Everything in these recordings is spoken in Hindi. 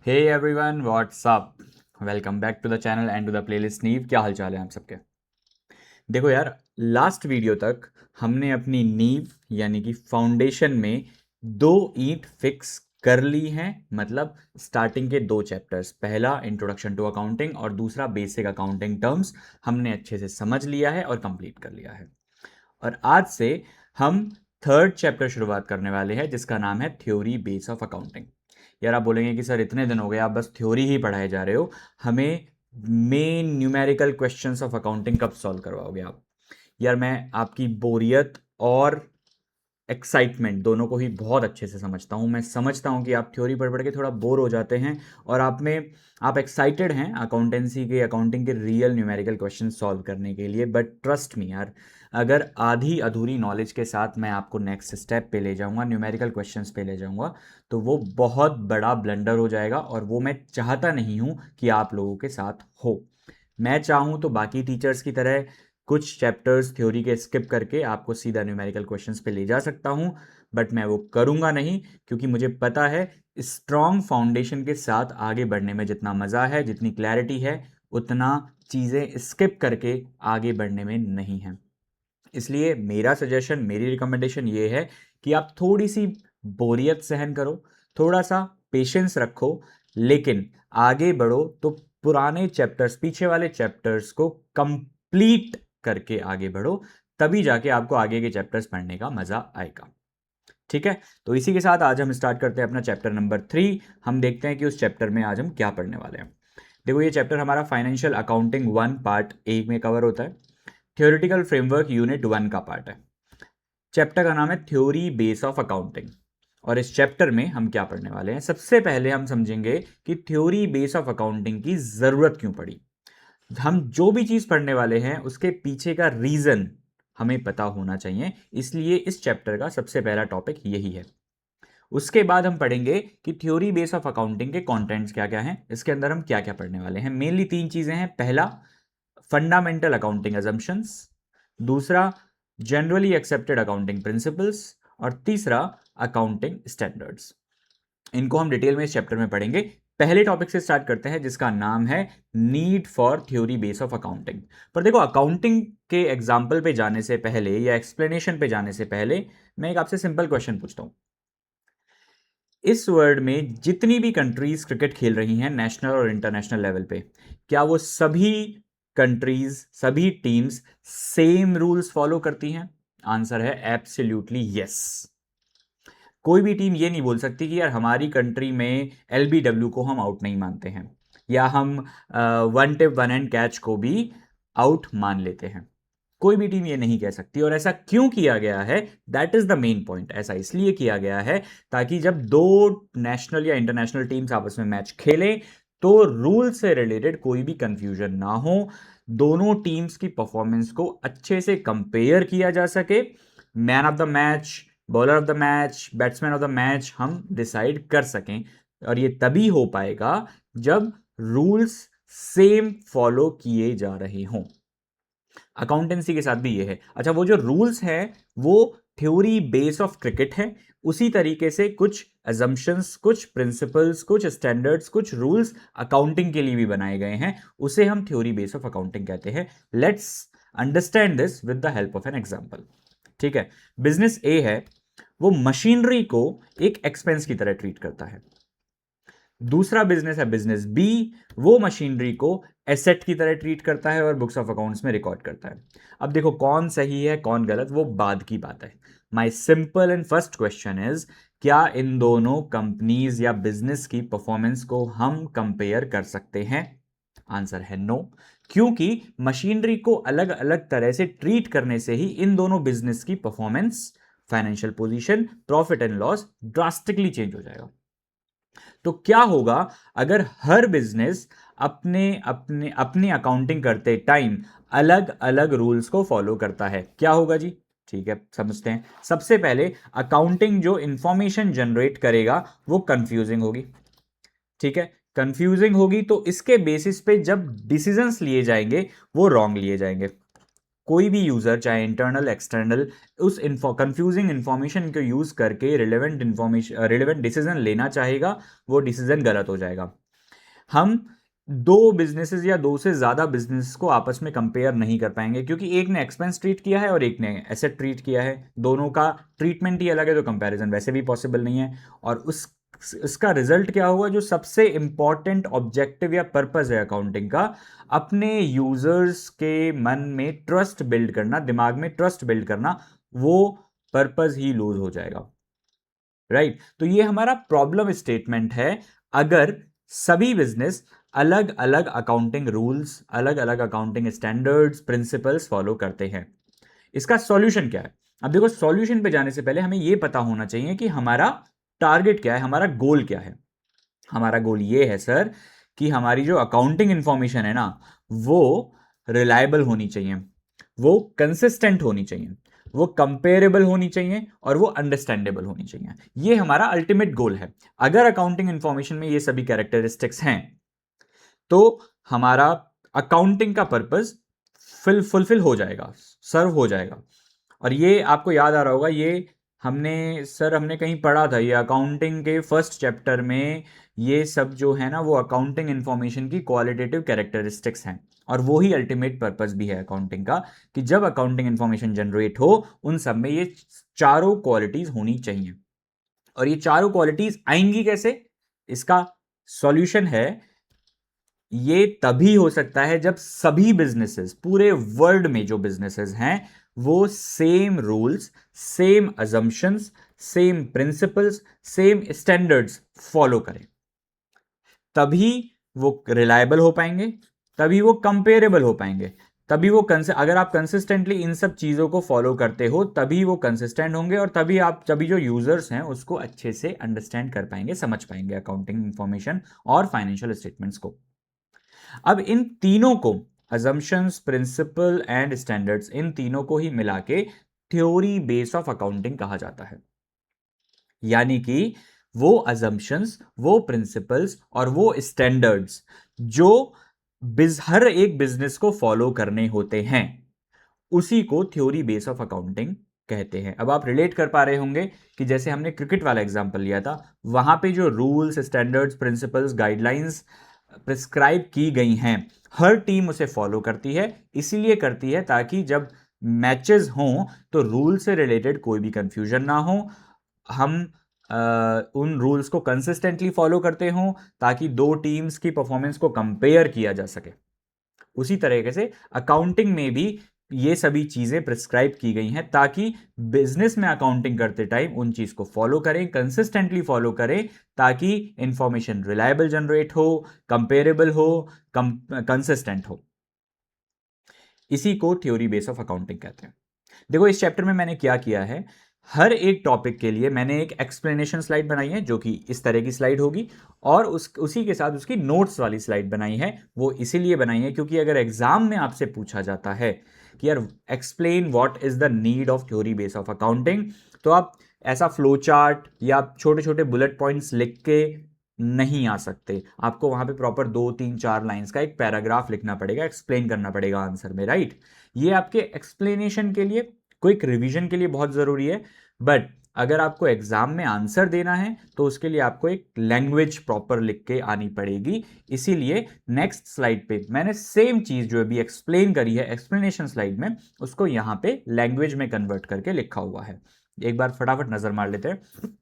Hey everyone, what's up. Welcome back to the channel and to the playlist नीव। क्या हाल चाल है आप सबके। देखो यार, लास्ट वीडियो तक हमने अपनी नीव यानी कि फाउंडेशन में दो ईंट फिक्स कर ली हैं। मतलब स्टार्टिंग के दो चैप्टर्स, पहला इंट्रोडक्शन टू अकाउंटिंग और दूसरा बेसिक अकाउंटिंग टर्म्स, हमने अच्छे से समझ लिया है और कंप्लीट कर लिया है। और आज से हम थर्ड चैप्टर शुरुआत करने वाले हैं जिसका नाम है थ्योरी बेस ऑफ अकाउंटिंग। यार आप बोलेंगे कि सर इतने दिन हो गए आप बस थ्योरी ही पढ़ाए जा रहे हो, हमें main numerical questions of accounting कब सॉल्व करवाओगे आप। यार मैं आपकी बोरियत और एक्साइटमेंट दोनों को ही बहुत अच्छे से समझता हूँ। मैं समझता हूँ कि आप थ्योरी पढ़ पढ़ के थोड़ा बोर हो जाते हैं और आप एक्साइटेड हैं अकाउंटिंग के रियल न्यूमेरिकल क्वेश्चन सॉल्व करने के लिए। बट ट्रस्ट मी यार, अगर आधी अधूरी नॉलेज के साथ मैं आपको नेक्स्ट स्टेप पे ले जाऊंगा, न्यूमेरिकल क्वेश्चंस पे ले जाऊंगा, तो वो बहुत बड़ा ब्लंडर हो जाएगा और वो मैं चाहता नहीं हूँ कि आप लोगों के साथ हो। मैं चाहूँ तो बाकी टीचर्स की तरह कुछ चैप्टर्स थ्योरी के स्किप करके आपको सीधा न्यूमेरिकल क्वेश्चंस पे ले जा सकता हूँ, बट मैं वो करूँगा नहीं, क्योंकि मुझे पता है स्ट्रॉन्ग फाउंडेशन के साथ आगे बढ़ने में जितना मज़ा है, जितनी क्लैरिटी है, उतना चीज़ें स्किप करके आगे बढ़ने में नहीं है। इसलिए मेरा सजेशन, मेरी रिकमेंडेशन ये है कि आप थोड़ी सी बोरियत सहन करो, थोड़ा सा पेशेंस रखो, लेकिन आगे बढ़ो तो पुराने चैप्टर्स, पीछे वाले चैप्टर्स को कंप्लीट करके आगे बढ़ो, तभी जाके आपको आगे के चैप्टर्स पढ़ने का मजा आएगा। ठीक है, तो इसी के साथ आज हम स्टार्ट करते हैं अपना चैप्टर नंबर 3। हम देखते हैं कि उस चैप्टर में आज हम क्या पढ़ने वाले हैं। देखो, ये चैप्टर हमारा फाइनेंशियल अकाउंटिंग 1 पार्ट 1 में कवर होता है। थ्योरेटिकल फ्रेमवर्क यूनिट 1 का पार्ट है। चैप्टर का नाम है थ्योरी बेस ऑफ अकाउंटिंग। और इस चैप्टर में हम क्या पढ़ने वाले हैं, सबसे पहले हम समझेंगे कि थ्योरी बेस ऑफ अकाउंटिंग की जरूरत क्यों पड़ी। हम जो भी चीज पढ़ने वाले हैं उसके पीछे का रीजन हमें पता होना चाहिए, इसलिए इस चैप्टर का सबसे पहला टॉपिक यही है। उसके बाद हम पढ़ेंगे कि थ्योरी बेस ऑफ अकाउंटिंग के कंटेंट्स क्या क्या हैं, इसके अंदर हम क्या क्या पढ़ने वाले हैं। मेनली तीन चीजें हैं। पहला, फंडामेंटल अकाउंटिंग अजम्पशंस। दूसरा, जनरली एक्सेप्टेड अकाउंटिंग प्रिंसिपल्स। और तीसरा, अकाउंटिंग स्टैंडर्ड्स। इनको हम डिटेल में इस चैप्टर में पढ़ेंगे। पहले टॉपिक से स्टार्ट करते हैं जिसका नाम है need for theory base of accounting. पर देखो, अकाउंटिंग के एग्जाम्पल पे जाने से पहले या एक्सप्लेनेशन पे जाने से पहले मैं एक आपसे सिंपल क्वेश्चन पूछता हूं। इस वर्ल्ड में जितनी भी कंट्रीज क्रिकेट खेल रही हैं नेशनल और इंटरनेशनल लेवल पे, क्या वो सभी कंट्रीज, सभी टीम्स सेम रूल्स फॉलो करती हैं? आंसर है एब्सोल्युटली यस। कोई भी टीम ये नहीं बोल सकती कि यार हमारी कंट्री में एलबीडब्ल्यू को हम आउट नहीं मानते हैं, या हम one tip one hand catch को भी आउट मान लेते हैं। कोई भी टीम ये नहीं कह सकती। और ऐसा क्यों किया गया है, that is the main point. ऐसा इसलिए किया गया है ताकि जब दो नेशनल या इंटरनेशनल टीम्स आपस में मैच खेलें तो रूल से रिलेटेड कोई भी कंफ्यूजन ना हो, दोनों टीम्स की परफॉर्मेंस को अच्छे से कंपेयर किया जा सके, man of the match, bowler of the match, batsman of the match हम डिसाइड कर सकें। और ये तभी हो पाएगा जब रूल्स सेम फॉलो किए जा रहे हों। अकाउंटेंसी के साथ भी ये है। अच्छा, वो जो रूल्स हैं वो थ्योरी बेस ऑफ क्रिकेट है, उसी तरीके से कुछ अजम्पशंस, कुछ प्रिंसिपल्स, कुछ स्टैंडर्ड्स, कुछ रूल्स अकाउंटिंग के लिए भी बनाए गए हैं, उसे हम थ्योरी बेस ऑफ अकाउंटिंग कहते हैं। Let's understand this with the help of an example. ठीक है, बिजनेस ए है, वो मशीनरी को एक एक्सपेंस की तरह ट्रीट करता है। दूसरा बिजनेस है बिजनेस बी, वो मशीनरी को एसेट की तरह ट्रीट करता है और बुक्स ऑफ अकाउंट्स में रिकॉर्ड करता है। अब देखो, कौन सही है कौन गलत वो बाद की बात है। My simple and first question is, क्या इन दोनों कंपनीज या बिजनेस की परफॉर्मेंस को हम कंपेयर कर सकते हैं? आंसर है नो, क्योंकि मशीनरी को अलग अलग तरह से ट्रीट करने से ही इन दोनों बिजनेस की performance, financial position, profit and loss drastically change हो जाएगा। तो क्या होगा अगर हर बिजनेस अपने अपने अपनी अकाउंटिंग करते टाइम अलग अलग रूल्स को फॉलो करता है? क्या होगा जी? ठीक है, समझते हैं। सबसे पहले, अकाउंटिंग जो इंफॉर्मेशन जनरेट करेगा वो कंफ्यूजिंग होगी। ठीक है, कंफ्यूजिंग होगी तो इसके बेसिस पे जब डिसीजंस लिए जाएंगे वो रॉन्ग लिए जाएंगे। कोई भी यूजर चाहे इंटरनल एक्सटर्नल उस कंफ्यूजिंग इंफॉर्मेशन को यूज करके रिलेवेंट डिसीजन लेना चाहेगा, वो डिसीजन गलत हो जाएगा। हम दो बिजनेसेस या दो से ज्यादा बिजनेस को आपस में कंपेयर नहीं कर पाएंगे, क्योंकि एक ने एक्सपेंस ट्रीट किया है और एक ने एसेट ट्रीट किया है, दोनों का ट्रीटमेंट ही अलग है, तो कंपैरिजन वैसे भी पॉसिबल नहीं है। और इसका रिजल्ट क्या होगा, जो सबसे इंपॉर्टेंट ऑब्जेक्टिव या पर्पस है अकाउंटिंग का, अपने यूजर्स के मन में ट्रस्ट बिल्ड करना, दिमाग में ट्रस्ट बिल्ड करना, वो पर्पस ही लूज हो जाएगा। राइट? तो ये हमारा प्रॉब्लम स्टेटमेंट है अगर सभी बिजनेस अलग अलग अकाउंटिंग रूल्स, अलग अलग अकाउंटिंग स्टैंडर्ड्स, प्रिंसिपल्स फॉलो करते हैं। इसका सॉल्यूशन क्या है? अब देखो, सॉल्यूशन पे जाने से पहले हमें यह पता होना चाहिए कि हमारा टारगेट क्या है, हमारा गोल क्या है। हमारा गोल ये है सर कि हमारी जो अकाउंटिंग इंफॉर्मेशन है ना, वो रिलायबल होनी चाहिए, वो कंसिस्टेंट होनी चाहिए, वो कंपेरेबल होनी चाहिए और वो अंडरस्टैंडेबल होनी चाहिए। ये हमारा अल्टीमेट गोल है। अगर अकाउंटिंग इंफॉर्मेशन में ये सभी कैरेक्टरिस्टिक्स हैं तो हमारा अकाउंटिंग का पर्पस फुलफिल हो जाएगा, सर्व हो जाएगा। और ये आपको याद आ रहा होगा, ये हमने कहीं पढ़ा था, ये अकाउंटिंग के फर्स्ट चैप्टर में, ये सब जो है ना वो अकाउंटिंग इंफॉर्मेशन की क्वालिटेटिव कैरेक्टरिस्टिक्स हैं। और वो ही अल्टीमेट पर्पस भी है अकाउंटिंग का, कि जब अकाउंटिंग इंफॉर्मेशन जनरेट हो उन सब में ये चारों क्वालिटीज होनी चाहिए। और ये चारों क्वालिटीज आएंगी कैसे? इसका सॉल्यूशन है, ये तभी हो सकता है जब सभी बिजनेसेस, पूरे वर्ल्ड में जो बिजनेसेस हैं, वो same rules, same assumptions, same principles, same standards follow करें। तभी वो रिलायबल हो पाएंगे, तभी वो कंपेरेबल हो पाएंगे, तभी वो अगर आप कंसिस्टेंटली इन सब चीजों को फॉलो करते हो तभी वो कंसिस्टेंट होंगे, और तभी जो यूजर्स हैं उसको अच्छे से अंडरस्टैंड कर पाएंगे, समझ पाएंगे अकाउंटिंग इंफॉर्मेशन और फाइनेंशियल स्टेटमेंट्स को। अब इन तीनों को, अजम्पशंस, प्रिंसिपल एंड स्टैंडर्ड्स, इन तीनों को ही मिला के थ्योरी बेस ऑफ अकाउंटिंग कहा जाता है। यानी कि वो अजम्पशंस, वो प्रिंसिपल्स और वो स्टैंडर्ड्स जो हर एक बिजनेस को फॉलो करने होते हैं, उसी को थ्योरी बेस ऑफ अकाउंटिंग कहते हैं। अब आप रिलेट कर पा रहे होंगे कि जैसे हमने क्रिकेट वाला एग्जांपल लिया था, वहां पे जो rules, standards, principles, guidelines prescribe की गई हैं, हर टीम उसे फॉलो करती है। इसीलिए करती है ताकि जब मैचेस हों तो रूल से रिलेटेड कोई भी कंफ्यूजन ना हो, हम उन रूल्स को कंसिस्टेंटली फॉलो करते हों, ताकि दो टीम्स की परफॉर्मेंस को कंपेयर किया जा सके। उसी तरीके से अकाउंटिंग में भी ये सभी चीजें प्रिस्क्राइब की गई हैं, ताकि बिजनेस में अकाउंटिंग करते टाइम उन चीज को फॉलो करें, कंसिस्टेंटली फॉलो करें, ताकि इंफॉर्मेशन रिलायबल जनरेट हो, कंपेरेबल हो, कंसिस्टेंट हो। इसी को थ्योरी बेस ऑफ अकाउंटिंग कहते हैं। देखो, इस चैप्टर में मैंने क्या किया है, हर एक टॉपिक के लिए मैंने एक एक्सप्लेनेशन स्लाइड बनाई है, जो कि इस तरह की स्लाइड होगी, और उसी के साथ उसकी नोट्स वाली स्लाइड बनाई है। वो इसीलिए बनाई है क्योंकि अगर एग्जाम में आपसे पूछा जाता है कि यार explain what is the need of theory base of accounting, तो आप ऐसा फ्लो चार्ट या छोटे छोटे बुलेट पॉइंट्स लिख के नहीं आ सकते। आपको वहां पे प्रॉपर 2 3 4 लाइंस का एक पैराग्राफ लिखना पड़ेगा, एक्सप्लेन करना पड़ेगा आंसर में। राइट? ये आपके एक्सप्लेनेशन के लिए, क्विक रिवीजन के लिए बहुत जरूरी है। बट अगर आपको एग्जाम में आंसर देना है तो उसके लिए आपको एक लैंग्वेज प्रॉपर लिख के आनी पड़ेगी। इसीलिए नेक्स्ट स्लाइड पे मैंने सेम चीज जो अभी एक्सप्लेन करी है एक्सप्लेनेशन स्लाइड में, उसको यहां पे लैंग्वेज में कन्वर्ट करके लिखा हुआ है। एक बार फटाफट नजर मार लेते हैं।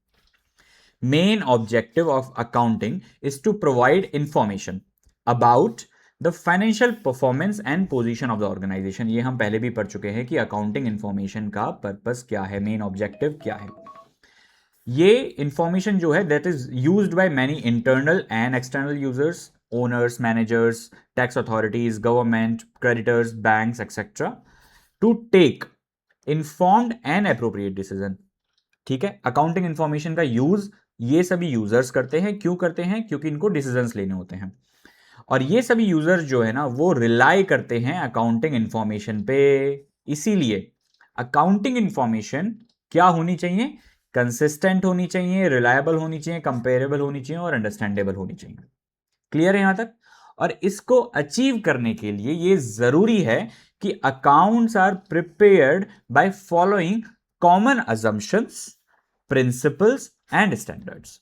Main objective of accounting is to provide information about the financial performance and position of the organisation. ये हम पहले भी पढ़ चुके हैं कि अकाउंटिंग इंफॉर्मेशन का पर्पस क्या है, मेन ऑब्जेक्टिव क्या है। ये इंफॉर्मेशन जो है that is used by many internal and external users, owners, managers, tax authorities, government, creditors, banks etcetera, to take informed and appropriate decision. ठीक है? अकाउंटिंग इंफॉर्मेशन का यूज ये सभी यूजर्स करते हैं। क्यों करते हैं? क्योंकि इनको डिसीजंस लेने होते हैं। और ये सभी यूजर्स जो है ना वो रिलाई करते हैं अकाउंटिंग इंफॉर्मेशन पे। इसीलिए अकाउंटिंग इंफॉर्मेशन क्या होनी चाहिए? कंसिस्टेंट होनी चाहिए, रिलायबल होनी चाहिए, कंपेरेबल होनी चाहिए और अंडरस्टैंडेबल होनी चाहिए। क्लियर है यहां तक? और इसको अचीव करने के लिए ये जरूरी है कि accounts are prepared by following common assumptions, principles and standards.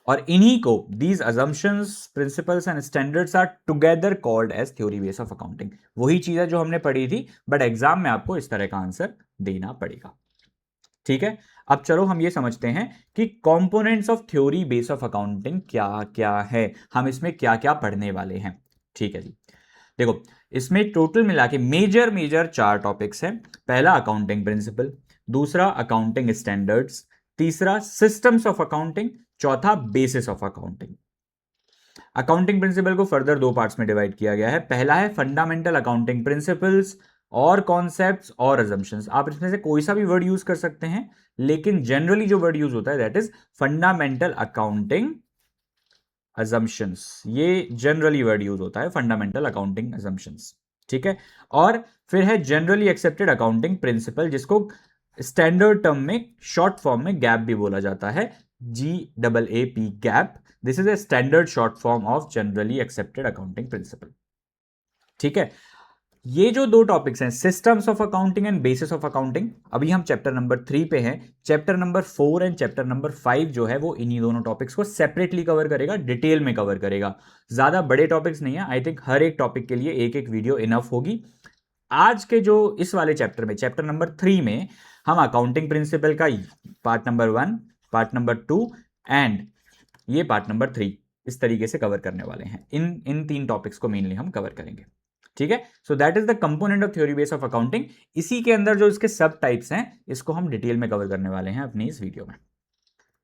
और इन्हीं को these assumptions, principles and standards are together called as theory base of accounting. वही चीज है जो हमने पढ़ी थी, बट एग्जाम में आपको इस तरह का आंसर देना पड़ेगा। ठीक है, अब चलो हम ये समझते हैं कि components of theory base of accounting क्या क्या है, हम इसमें क्या क्या पढ़ने वाले हैं। ठीक है जी, देखो इसमें टोटल मिला के मेजर मेजर 4 टॉपिक्स हैं। पहला अकाउंटिंग प्रिंसिपल, दूसरा अकाउंटिंग स्टैंडर्ड्स, तीसरा सिस्टम्स ऑफ अकाउंटिंग, चौथा basis of accounting. Accounting principle को फर्दर 2 पार्ट्स में डिवाइड किया गया है। पहला है फंडामेंटल अकाउंटिंग प्रिंसिपल्स और कॉन्सेप्ट्स और अजम्पशंस। आप इसमें से कोई सा भी वर्ड यूज कर सकते हैं, लेकिन जनरली जो वर्ड यूज होता है that is fundamental accounting assumptions। ये जनरली वर्ड यूज होता है, फंडामेंटल अकाउंटिंग assumptions। ठीक है, और फिर है जनरली एक्सेप्टेड अकाउंटिंग प्रिंसिपल, जिसको स्टैंडर्ड टर्म में शॉर्ट फॉर्म में गैप भी बोला जाता है, GAAP, gap. This is a standard short form of generally accepted accounting principle. ठीक है, ये जो 2 टॉपिक्स हैं, systems of accounting and bases of accounting, अभी हम चैप्टर नंबर 3 पे हैं। Chapter number 4 and chapter number 5 जो है वो इन्हीं दोनों टॉपिक्स को सेपरेटली कवर करेगा, डिटेल में कवर करेगा। ज्यादा बड़े टॉपिक्स नहीं है, आई थिंक हर एक टॉपिक के लिए एक एक वीडियो इनफ होगी। आज के जो इस वाले चैप्टर में, चैप्टर नंबर 3 में, हम अकाउंटिंग प्रिंसिपल का part number 1, part number 2 and ये पार्ट नंबर 3 इस तरीके से कवर करने वाले हैं। इन 3 टॉपिक्स को मेनली हम कवर करेंगे। ठीक है, so that is the component of theory base of accounting. इसी के अंदर जो इसके सब टाइप्स हैं, इसको हम डिटेल में कवर करने वाले हैं अपनी इस वीडियो में।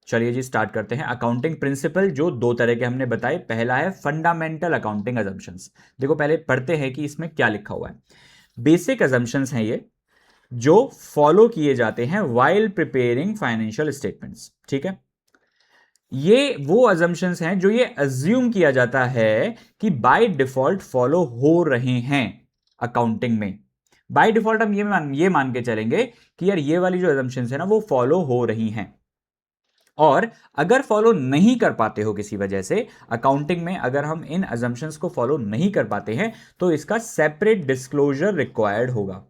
चलिए जी स्टार्ट करते हैं। अकाउंटिंग प्रिंसिपल जो 2 तरह के हमने बताए, पहला है फंडामेंटल अकाउंटिंग अजम्पशंस। देखो पहले पढ़ते हैं कि इसमें क्या लिखा हुआ है। बेसिक अजम्पशंस हैं ये, जो फॉलो किए जाते हैं वाइल प्रिपेयरिंग फाइनेंशियल स्टेटमेंट्स। ठीक है, ये वो अजम्पशंस हैं जो ये अज्यूम किया जाता है कि बाय डिफॉल्ट फॉलो हो रहे हैं अकाउंटिंग में। बाय डिफॉल्ट हम ये मान के चलेंगे कि यार ये वाली जो अजम्पशंस है ना वो फॉलो हो रही हैं। और अगर फॉलो नहीं कर पाते हो किसी वजह से अकाउंटिंग में, अगर हम इन अजम्पशंस को फॉलो नहीं कर पाते हैं तो इसका सेपरेट डिस्क्लोजर रिक्वायर्ड होगा।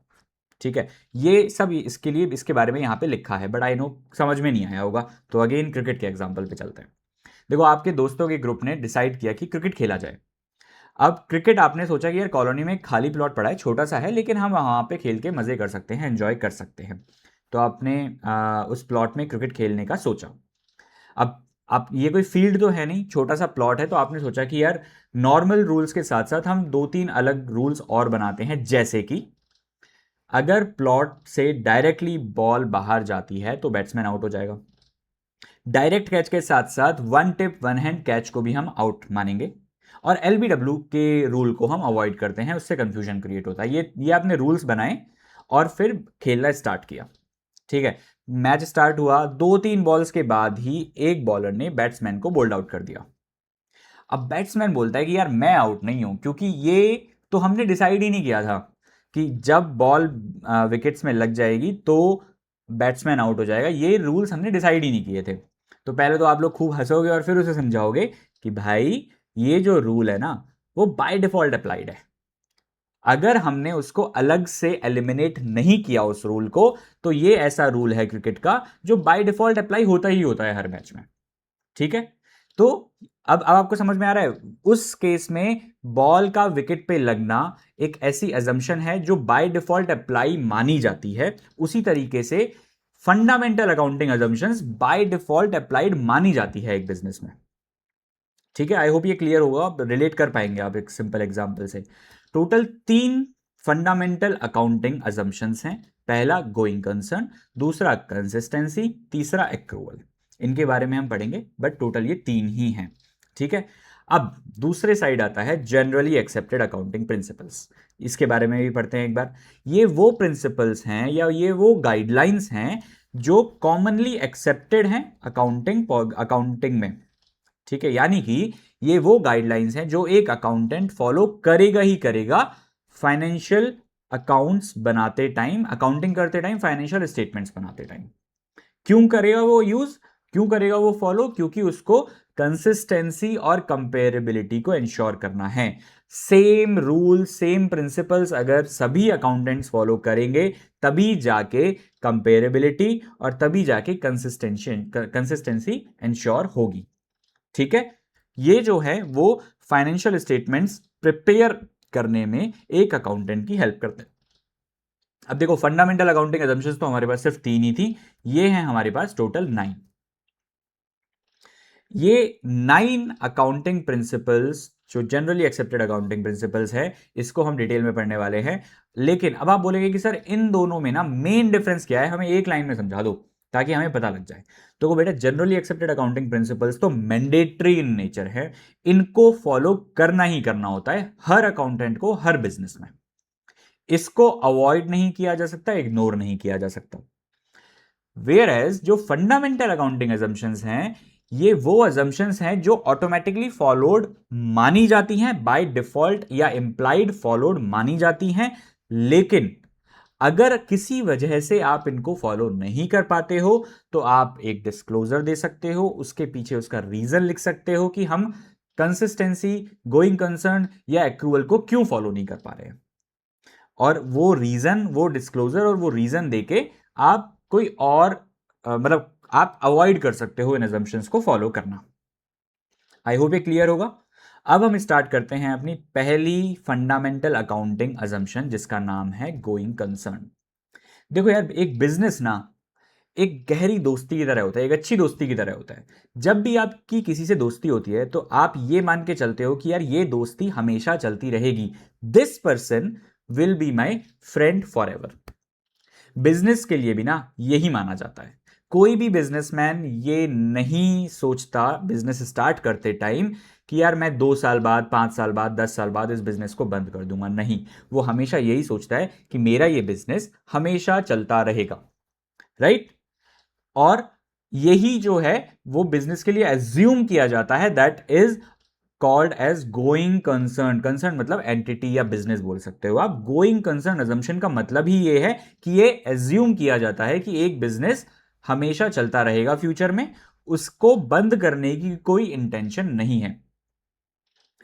ठीक है, ये सब इसके लिए इसके बारे में यहां पे लिखा है, बट आई नो समझ में नहीं आया होगा, तो अगेन क्रिकेट के एग्जांपल पे चलते हैं। देखो आपके दोस्तों के ग्रुप ने डिसाइड किया कि क्रिकेट खेला जाए। अब क्रिकेट आपने सोचा कि यार कॉलोनी में एक खाली प्लॉट पड़ा है, छोटा सा है, लेकिन हम वहां पे खेल के मजे कर सकते हैं, एंजॉय कर सकते हैं। तो आपने उस प्लॉट में क्रिकेट खेलने का सोचा। अब ये कोई फील्ड तो है नहीं, छोटा सा प्लॉट है, तो आपने सोचा कि यार नॉर्मल रूल्स के साथ साथ हम 2-3 अलग रूल्स और बनाते हैं, जैसे कि अगर प्लॉट से डायरेक्टली बॉल बाहर जाती है तो बैट्समैन आउट हो जाएगा। डायरेक्ट कैच के साथ साथ 1 टिप 1 हैंड कैच को भी हम आउट मानेंगे। और LBW के रूल को हम अवॉइड करते हैं, उससे कंफ्यूजन क्रिएट होता है। ये आपने रूल्स बनाए और फिर खेलना स्टार्ट किया। ठीक है, मैच स्टार्ट हुआ, 2-3 बॉल्स के बाद ही एक बॉलर ने बैट्समैन को बोल्ड आउट कर दिया। अब बैट्समैन बोलता है कि यार मैं आउट नहीं हूं, क्योंकि ये तो हमने डिसाइड ही नहीं किया था कि जब बॉल विकेट्स में लग जाएगी तो बैट्समैन आउट हो जाएगा। ये रूल्स हमने डिसाइड ही नहीं किए थे। तो पहले तो आप लोग खूब हंसोगे और फिर उसे समझाओगे कि भाई ये जो रूल है ना वो बाय डिफॉल्ट अप्लाइड है। अगर हमने उसको अलग से एलिमिनेट नहीं किया उस रूल को, तो ये ऐसा रूल है क्रिकेट का जो बाय डिफॉल्ट अप्लाई होता ही होता है हर मैच में। ठीक है, तो अब आपको समझ में आ रहा है, उस केस में बॉल का विकेट पे लगना एक ऐसी अजम्पशन है जो बाय डिफॉल्ट अप्लाई मानी जाती है। उसी तरीके से fundamental accounting assumptions by default applied मानी जाती है एक बिजनेस में। ठीक है, आई होप ये क्लियर होगा, आप रिलेट कर पाएंगे आप एक सिंपल एग्जांपल से। टोटल 3 फंडामेंटल अकाउंटिंग अजम्पशंस हैं। पहला गोइंग कंसर्न, दूसरा कंसिस्टेंसी, तीसरा एक्रूवल। इनके बारे में हम पढ़ेंगे, बट टोटल ये 3 ही हैं। ठीक है, अब दूसरे साइड आता है जनरली एक्सेप्टेड अकाउंटिंग प्रिंसिपल्स। इसके बारे में भी पढ़ते हैं एक बार। ये वो प्रिंसिपल्स हैं या ये वो गाइडलाइंस हैं जो कॉमनली एक्सेप्टेड हैं अकाउंटिंग में। ठीक है, यानी कि ये वो गाइडलाइंस हैं जो एक अकाउंटेंट फॉलो करेगा ही करेगा फाइनेंशियल अकाउंट्स बनाते टाइम, अकाउंटिंग करते टाइम, फाइनेंशियल स्टेटमेंट्स बनाते टाइम। क्यों करेगा वो यूज? क्यों करेगा वो फॉलो? क्योंकि उसको कंसिस्टेंसी और कंपेरेबिलिटी को इंश्योर करना है। सेम रूल, सेम प्रिंसिपल्स अगर सभी अकाउंटेंट्स फॉलो करेंगे तभी जाके कंपेरेबिलिटी और तभी जाके कंसिस्टेंसी इंश्योर होगी। ठीक है, ये जो है वो फाइनेंशियल स्टेटमेंट्स प्रिपेयर करने में एक अकाउंटेंट की हेल्प करते हैं। अब देखो, फंडामेंटल अकाउंटिंग असम्पशंस तो हमारे पास सिर्फ 3 ही थी, ये हैं हमारे पास टोटल 9। ये 9 अकाउंटिंग प्रिंसिपल्स जो जनरली एक्सेप्टेड अकाउंटिंग प्रिंसिपल्स है, इसको हम डिटेल में पढ़ने वाले हैं। लेकिन अब आप बोलेंगे कि सर इन दोनों में ना मेन डिफरेंस क्या है, हमें एक लाइन में समझा दो ताकि हमें पता लग जाए। तो बेटा, जनरली एक्सेप्टेड अकाउंटिंग प्रिंसिपल्स तो मैंडेटरी इन नेचर है, इनको फॉलो करना ही करना होता है हर अकाउंटेंट को, हर बिजनेस में। इसको अवॉइड नहीं किया जा सकता, इग्नोर नहीं किया जा सकता। वेयर एज जो फंडामेंटल अकाउंटिंग असम्पशंस हैं, ये वो असम्पशंस हैं जो ऑटोमेटिकली फॉलोड मानी जाती हैं, बाय डिफॉल्ट या इंप्लाइड फॉलोड मानी जाती हैं। लेकिन अगर किसी वजह से आप इनको फॉलो नहीं कर पाते हो तो आप एक डिस्क्लोजर दे सकते हो, उसके पीछे उसका रीजन लिख सकते हो कि हम कंसिस्टेंसी, गोइंग कंसर्न या एक्रूअल को क्यों फॉलो नहीं कर पा रहे हैं। और वो रीजन, वो डिस्क्लोजर और वो रीजन देके आप कोई और मतलब आप अवॉइड कर सकते हो इन अजम्पशंस को फॉलो करना। आई होप ये क्लियर होगा। अब हम स्टार्ट करते हैं अपनी पहली फंडामेंटल अकाउंटिंग अजम्पशन, जिसका नाम है गोइंग कंसर्न। देखो यार, एक बिजनेस ना एक गहरी दोस्ती की तरह होता है, एक अच्छी दोस्ती की तरह होता है। जब भी आपकी किसी से दोस्ती होती है तो आप ये मान के चलते हो कि यार ये दोस्ती हमेशा चलती रहेगी, this person will be my friend for ever. Business के लिए भी ना यही माना जाता है। कोई भी बिजनेसमैन ये नहीं सोचता बिजनेस स्टार्ट करते टाइम कि यार मैं 2 साल बाद, 5 साल बाद, 10 साल बाद इस बिजनेस को बंद कर दूंगा। नहीं, वो हमेशा यही सोचता है कि मेरा ये बिजनेस हमेशा चलता रहेगा, राइट? और यही जो है वो बिजनेस के लिए एज्यूम किया जाता है, that is called as going concern. Concern मतलब एंटिटी या बिजनेस बोल सकते हो आप। गोइंग कंसर्न अजम्पशन का मतलब ही ये है कि ये एज्यूम किया जाता है कि एक बिजनेस हमेशा चलता रहेगा फ्यूचर में, उसको बंद करने की कोई इंटेंशन नहीं है,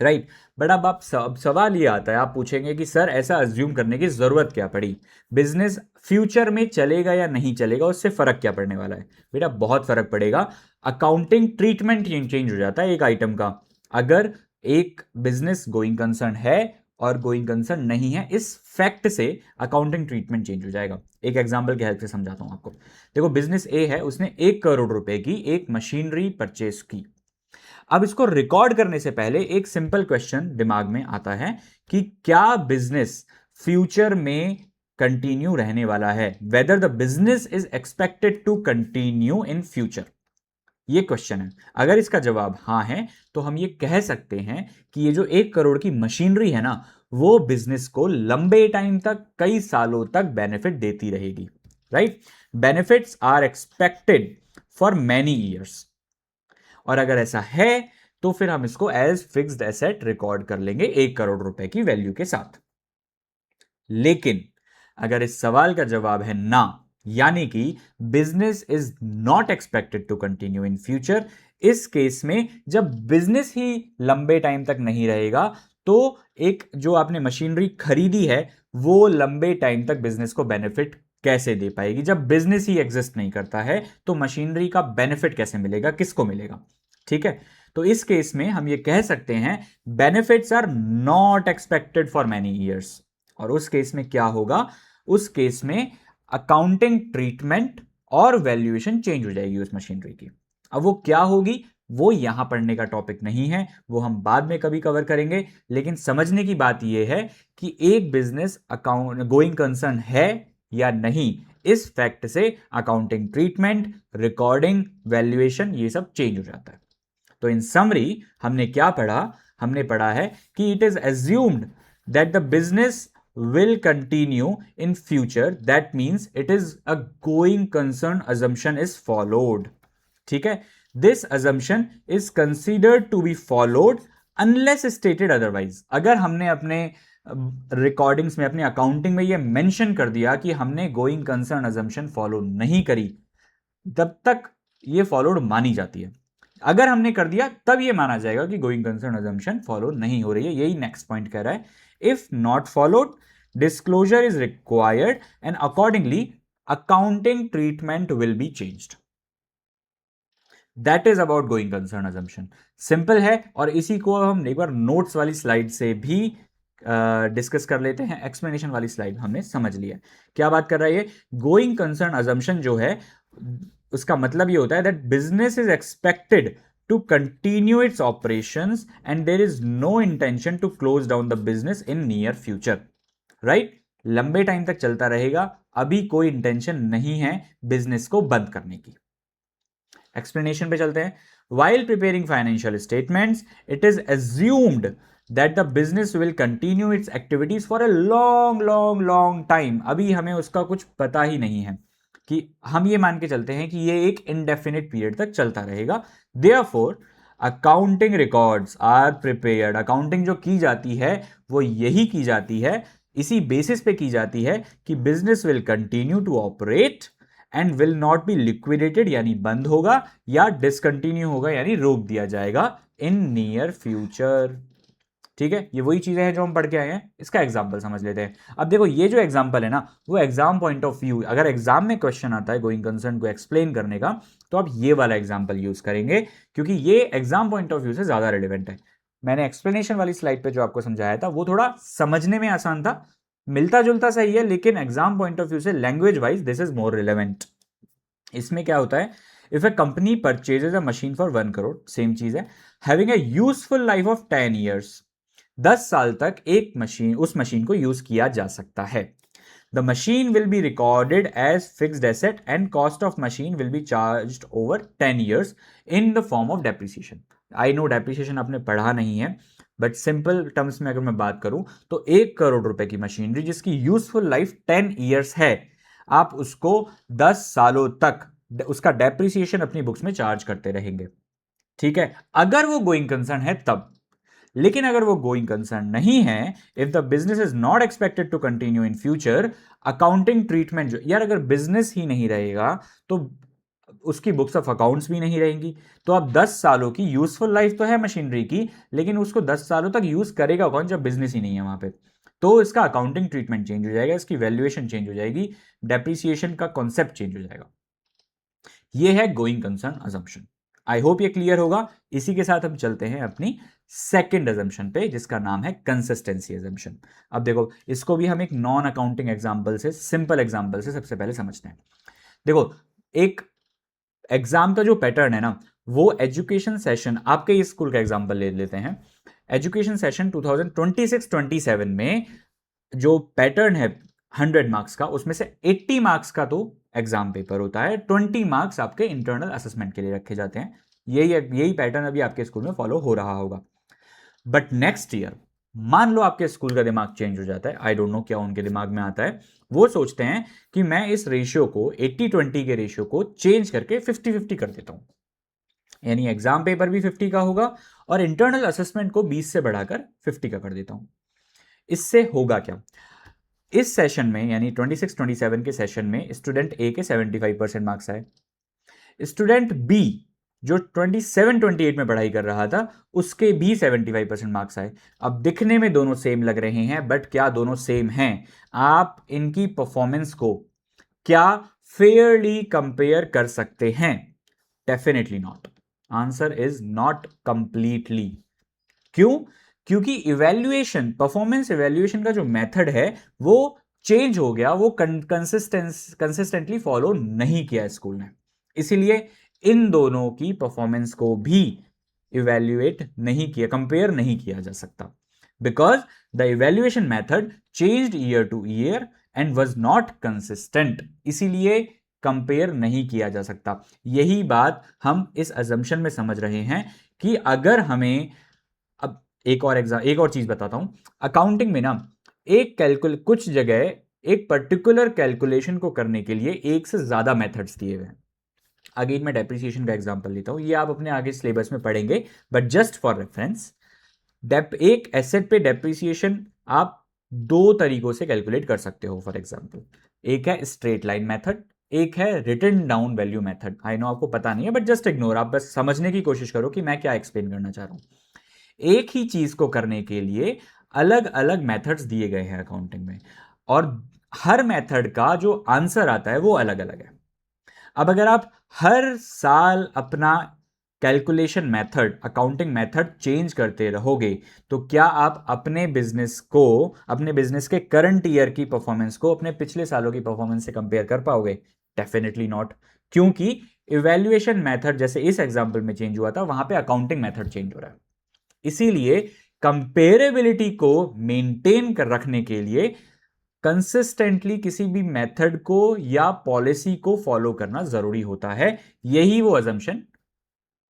राइट? बट अब आप सवाल ये आता है, आप पूछेंगे कि सर ऐसा अज्यूम करने की जरूरत क्या पड़ी, बिजनेस फ्यूचर में चलेगा या नहीं चलेगा, उससे फर्क क्या पड़ने वाला है? बेटा बहुत फर्क पड़ेगा। अकाउंटिंग ट्रीटमेंट चेंज हो जाता है एक आइटम का। अगर एक बिजनेस गोइंग कंसर्न है और गोइंग कंसर्न नहीं है, इस फैक्ट से अकाउंटिंग ट्रीटमेंट चेंज हो जाएगा। एक एग्जांपल की हेल्प से समझाता हूं आपको। देखो, बिजनेस ए है, उसने 1 करोड़ रुपए की एक मशीनरी परचेस की। अब इसको रिकॉर्ड करने से पहले एक सिंपल क्वेश्चन दिमाग में आता है कि क्या बिजनेस फ्यूचर में कंटिन्यू रहने वाला है, whether the business is expected to continue in future. ये क्वेश्चन है। अगर इसका जवाब हां है तो हम ये कह सकते हैं कि ये जो 1 करोड़ की मशीनरी है ना, वो बिजनेस को लंबे टाइम तक, कई सालों तक बेनिफिट देती रहेगी, right? Benefits are expected for many years. और अगर ऐसा है तो फिर हम इसको एज फिक्स्ड एसेट रिकॉर्ड कर लेंगे 1 करोड़ रुपए की वैल्यू के साथ। लेकिन अगर इस सवाल का जवाब है ना, यानी कि business is not expected to continue in future, इस केस में जब बिजनेस ही लंबे टाइम तक नहीं रहेगा तो एक जो आपने मशीनरी खरीदी है वो लंबे टाइम तक बिजनेस को बेनिफिट कैसे दे पाएगी? जब बिजनेस ही एग्जिस्ट नहीं करता है तो मशीनरी का बेनिफिट कैसे मिलेगा, किसको मिलेगा? ठीक है, तो इस केस में हम ये कह सकते हैं benefits are not expected for many years. और उस केस में क्या होगा? उस केस में अकाउंटिंग ट्रीटमेंट और वैल्यूएशन चेंज हो जाएगी उस मशीनरी की। अब वो क्या होगी वो यहां पढ़ने का टॉपिक नहीं है, वो हम बाद में कभी कवर करेंगे। लेकिन समझने की बात यह है कि एक बिजनेस अकाउंट गोइंग कंसर्न है या नहीं, इस फैक्ट से अकाउंटिंग ट्रीटमेंट, रिकॉर्डिंग, वैल्यूएशन ये सब चेंज हो जाता है। तो इन समरी हमने क्या पढ़ा? हमने पढ़ा है कि it is assumed that the business will continue in future, that means it is a going concern assumption is followed. ठीक है, this assumption is considered to be followed unless stated otherwise. अगर हमने अपने रिकॉर्डिंग्स में, अपने अकाउंटिंग में ये मेंशन कर दिया कि हमने गोइंग कंसर्न assumption फॉलो नहीं करी, तब तक ये फॉलोड मानी जाती है। अगर हमने कर दिया तब ये माना जाएगा कि गोइंग कंसर्न अजम्पशन फॉलो नहीं हो रही है। यही नेक्स्ट पॉइंट कह रहा है, if not followed disclosure is required and accordingly accounting treatment will be changed. That is about going concern assumption. Simple है, और इसी को हम एक बार नोट्स वाली स्लाइड से भी डिस्कस कर लेते हैं। एक्सप्लेनेशन वाली स्लाइड हमने समझ लिया क्या बात कर रहा है ये। गोइंग कंसर्न अजम्पशन जो है उसका मतलब ये होता है that business is expected to continue its operations and there is no intention to close down the business in near future. Right, लंबे टाइम तक चलता रहेगा, अभी कोई इंटेंशन नहीं है बिजनेस को बंद करने की। एक्सप्लेनेशन पे चलते हैं। While preparing financial statements, it is assumed that the business will continue its activities for a long time। अभी हमें उसका कुछ पता ही नहीं है, कि हम ये मान के चलते हैं कि ये एक indefinite पीरियड तक चलता रहेगा। Therefore, accounting records are prepared। Accounting जो की जाती है वो यही की जाती है, इसी बेसिस पे की जाती है कि business will continue to operate and will not be liquidated यानी बंद होगा, या डिसकंटिन्यू होगा यानी रोक दिया जाएगा इन नियर फ्यूचर। ठीक है, ये वही चीजें हैं जो हम पढ़ के आए हैं। इसका एग्जांपल समझ लेते हैं। अब देखो ये जो एग्जांपल है ना, वो एग्जाम पॉइंट ऑफ व्यू, अगर एग्जाम में क्वेश्चन आता है गोइंग कंसर्न को एक्सप्लेन करने का, तो आप ये वाला एग्जांपल यूज करेंगे, क्योंकि ये एग्जाम पॉइंट ऑफ व्यू से ज्यादा रिलेवेंट है। मैंने एक्सप्लेनेशन वाली स्लाइड पे जो आपको समझाया था वो थोड़ा समझने में आसान था, मिलता जुलता सही है, लेकिन एग्जाम पॉइंट ऑफ व्यू से language wise this is more relevant. इसमें क्या होता है, if A company purchases a machine for 1 crore, same चीज है, having a useful life of 10 years, 10 साल तक एक मशीन, उस मशीन को यूज किया जा सकता है। The machine will be recorded as fixed asset and cost of machine will be charged over 10 years in the form of depreciation. I know depreciation आपने पढ़ा नहीं है, बट सिंपल टर्म्स में अगर मैं बात करूं तो 1 करोड़ रुपए की मशीनरी जिसकी यूजफुल लाइफ 10 ईयर्स है, आप उसको 10 सालों तक उसका डेप्रिसिएशन अपनी बुक्स में चार्ज करते रहेंगे। ठीक है, अगर वो गोइंग कंसर्न है तब। लेकिन अगर वो गोइंग कंसर्न नहीं है, if the business is not expected to continue in future, accounting treatment जो, यार अगर बिजनेस ही नहीं रहेगा तो उसकी बुक्स ऑफ अकाउंट्स भी नहीं रहेंगी। तो अब 10 सालों की यूजफुल लाइफ तो है मशीनरी की, लेकिन उसको 10 सालों तक यूज करेगा कौन जब बिजनेस ही नहीं है वहां पे। तो इसका अकाउंटिंग ट्रीटमेंट चेंज हो जाएगा, इसकी वैल्यूएशन चेंज हो जाएगी, डेप्रिसिएशन का कॉन्सेप्ट चेंज हो जाएगा। ये है going concern assumption. I hope ये क्लियर होगा। इसी के साथ हम चलते हैं अपनी सेकंड अजम्पशन पे, जिसका नाम है कंसिस्टेंसी अजम्पशन। अब देखो इसको भी हम एक नॉन अकाउंटिंग एग्जांपल से, सिंपल एग्जांपल से सबसे पहले समझते हैं। देखो एक एग्जाम का जो पैटर्न है ना, वो एजुकेशन सेशन, आपके इस स्कूल का एग्जांपल ले लेते हैं। एजुकेशन सेशन 2026-27 में जो पैटर्न है 100 मार्क्स का, उसमें से 80 मार्क्स का तो एग्जाम पेपर होता है, 20 मार्क्स आपके इंटरनल असेसमेंट के लिए रखे जाते हैं। यही पैटर्न अभी आपके स्कूल में फॉलो हो रहा होगा। बट नेक्स्ट ईयर मान लो आपके स्कूल का दिमाग चेंज हो जाता है, आई डोंट नो क्या उनके दिमाग में आता है, वो सोचते हैं कि मैं इस रेशियो को 80-20 के रेशियो को चेंज करके 50-50 कर देता हूं, यानी एग्जाम पेपर भी 50 का होगा और इंटरनल असेसमेंट को 20 से बढ़ाकर 50 का कर देता हूं। इससे होगा क्या, इस सेशन में यानी 26-27 के सेशन में स्टूडेंट ए के 75% मार्क्स आए, स्टूडेंट बी जो 27-28 में पढ़ाई कर रहा था उसके भी 75% मार्क्स आए। अब दिखने में दोनों सेम लग रहे हैं, बट क्या दोनों सेम हैं? आप इनकी परफॉर्मेंस को क्या फेयरली कंपेयर कर सकते हैं? Definitely not. Answer is not completely. क्यों? क्योंकि इवैल्यूएशन, परफॉर्मेंस इवैल्यूएशन का जो मेथड है वो चेंज हो गया, वो कंसिस्टेंटली फॉलो नहीं किया स्कूल ने, इसीलिए इन दोनों की परफॉर्मेंस को भी इवैल्यूएट नहीं किया, कंपेयर नहीं किया जा सकता, because the evaluation method changed year two year and was not consistent, इसीलिए कंपेयर नहीं किया जा सकता। यही बात हम इस अजम्पशन में समझ रहे हैं कि अगर हमें, अब एक और चीज बताता हूं, अकाउंटिंग में ना कुछ जगह एक पर्टिकुलर कैलकुलेशन को करने के लिए एक से ज्यादा मेथड्स दिए हुए हैं। अगेन मैं डेप्रिसिएशन का एग्जांपल लेता हूं, ये आप अपने आगे सिलेबस में पढ़ेंगे, बट जस्ट फॉर रेफरेंस, एक एसेट पे डेप्रिसिएशन आप दो तरीकों से कैलकुलेट कर सकते हो। फॉर एग्जांपल, एक है स्ट्रेट लाइन मेथड, एक है written down value method. I know आपको पता नहीं है, बट जस्ट इग्नोर, आप बस समझने की कोशिश करो कि मैं क्या एक्सप्लेन करना चाह रहा हूं। एक ही चीज को करने के लिए अलग अलग मेथड्स दिए गए हैं अकाउंटिंग में, और हर मेथड का जो आंसर आता है वो अलग अलग है। अब अगर आप हर साल अपना calculation method, accounting method change करते रहोगे, तो क्या आप अपने बिजनेस के करंट ईयर की परफॉर्मेंस को अपने पिछले सालों की परफॉर्मेंस से कंपेयर कर पाओगे? डेफिनेटली नॉट, क्योंकि इवैल्यूएशन मेथड जैसे इस एग्जांपल में चेंज हुआ था, वहां पे अकाउंटिंग मेथड चेंज हो रहा है। इसीलिए कंपेरेबिलिटी को मेंटेन कर रखने के लिए कंसिस्टेंटली किसी भी मेथड को या पॉलिसी को फॉलो करना जरूरी होता है। यही वो अजम्पशन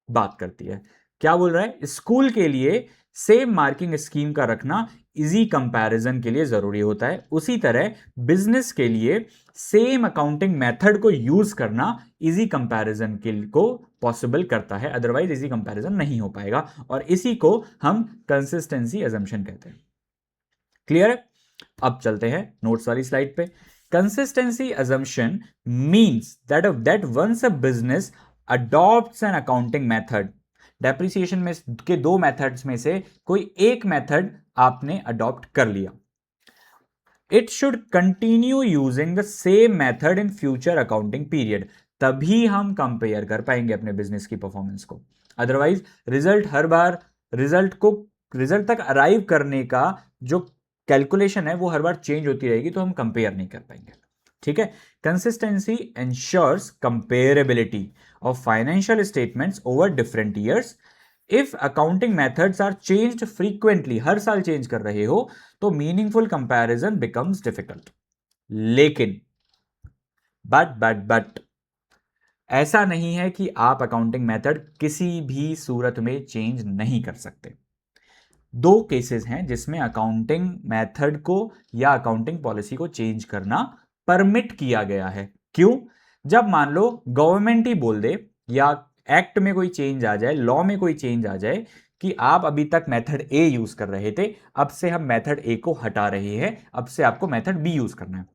बात करती है। क्या बोल रहा है? स्कूल के लिए सेम मार्किंग स्कीम का रखना इजी कंपैरिजन के लिए जरूरी होता है, उसी तरह बिजनेस के लिए सेम अकाउंटिंग मेथड को यूज करना इजी कंपैरिजन के को पॉसिबल करता है, अदरवाइज इजी कंपैरिजन नहीं हो पाएगा, और इसी को हम कंसिस्टेंसी अजम्पशन कहते हैं। क्लियर है? अब चलते हैं नोट्स वाली स्लाइड पे। Consistency assumption means that once a business adopts an accounting method, depreciation में के दो मेथड्स में से कोई एक मेथड आपने अडॉप्ट कर लिया, it should continue using the same method in future accounting period, तभी हम कंपेयर कर पाएंगे अपने बिजनेस की परफॉर्मेंस को। अदरवाइज रिजल्ट तक अराइव करने का जो कैलकुलेशन है वो हर बार चेंज होती रहेगी, तो हम कंपेयर नहीं कर पाएंगे। ठीक है? Consistency ensures comparability of financial statements over different years. If accounting methods are changed frequently, हर साल चेंज कर रहे हो, तो मीनिंगफुल कंपैरिजन बिकम्स डिफिकल्ट। लेकिन बट ऐसा नहीं है कि आप अकाउंटिंग मेथड किसी भी सूरत में चेंज नहीं कर सकते। दो केसेस हैं जिसमें अकाउंटिंग मेथड को या अकाउंटिंग पॉलिसी को चेंज करना परमिट किया गया है। क्यों? जब मान लो गवर्नमेंट ही बोल दे या एक्ट में कोई चेंज आ जाए, लॉ में कोई चेंज आ जाए कि आप अभी तक मेथड ए यूज कर रहे थे, अब से हम मेथड ए को हटा रहे हैं, अब से आपको मेथड बी यूज करना है,